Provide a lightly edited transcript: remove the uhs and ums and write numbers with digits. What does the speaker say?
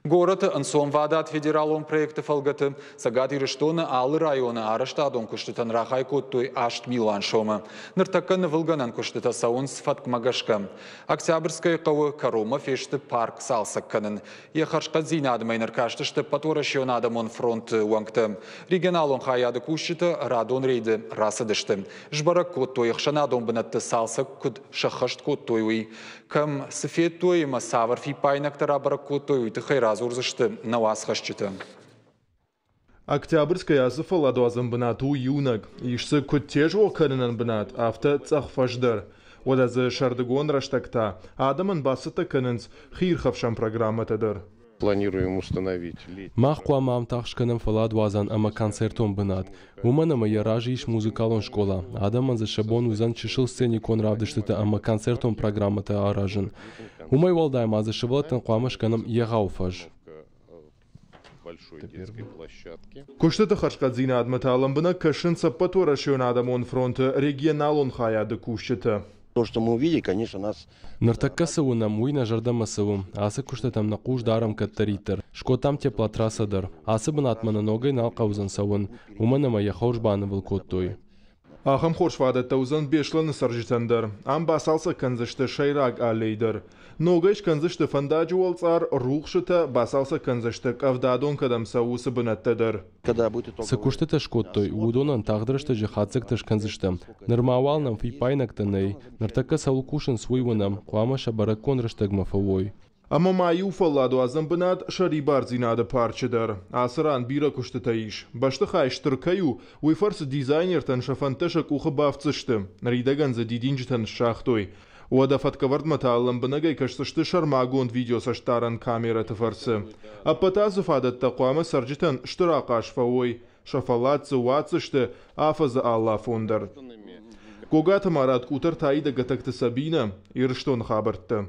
Город Ансомвадат федералон проекты фалгаты сагат ирыштоны алы районы араштадон куштытан рахай коттой 8 миллион шома. Ныртаканы вылганан куштыта саун сфат магашка. Октябрьская кавы Карома фешты парк салсакканын. Ехашка зинадмайнер каштышты патурашионадамон фронт уангты. Регионалон хаяды куштыта радон рейды расадышты. Жбарак коттой ихшанадон бынатты салсак куд шахашт коттой уй. Кам сфеттой масавар фипайнактара барак коттой уй тыхайра на вас хащита. Октябрьская азыфа ладуазым бынату юнак. Ишсы күттежу кырынан бынат, авто цахфаждар. Одазы шардыгон раштакта. Адамын басыта кынынц хирхавшан программатадыр. Планируем установить. Махкуа мам тахшканым фаладуазан ама концертон бынат. Уманама яражи иш музыкалон школа. Адаман за шабон узан чешил сцене кон равдыштыта ама концертон программата аражын. Умай валдайм азы шывалатан куамашканым ягауфаж. Куштыта хашкадзина адматалам бына кашын саппату рашион адамон фронта регионалон хаяды куштыта. То, что мы увидели, конечно, нас... Нартаккасыву нам уйна жардамасыву. Асы куштатам на куш дарам каттаритер. Шкотам теплотрасsadыр. Асы бынатмана ногай налқаузан савын. Уманама яхаушбаны вылкоттой. Ахам хоршвада таузан бешланы саржитандар. Ам басалса канзышты шайраг алейдер. Ногайш канзышты фандаджуал цар рухшыта басалса канзышты кавдадон кадам саусы бынаттадыр. Сакуштыта шкоттой. Удонан тағдырышты жихатсыктыш канзышты. Нырмауал нам фипайнактанай. Нартакка саулкушын суйванам. Куамаша баракон рыштагмафавой. Ама маюфа ладуазан бынат шарибар зинады парчыдар. Асыран бира куштыта иш. Башты хайштыр каю. Уйфарсы дизайнертан шафантышак ухы бафцышты. Ридаган за дидинжитан шахтой. Уада фаткавардмата аллам бынагай кашсышты шармагонд видео саштаран камера тыфарсы. Аппатазы фадат тақуамы саржитан штырақаш фауой. Шафалатсы уатсышты афазы алла фондар. Когата марат кутар таида гатакты Сабина ирштон хабарты.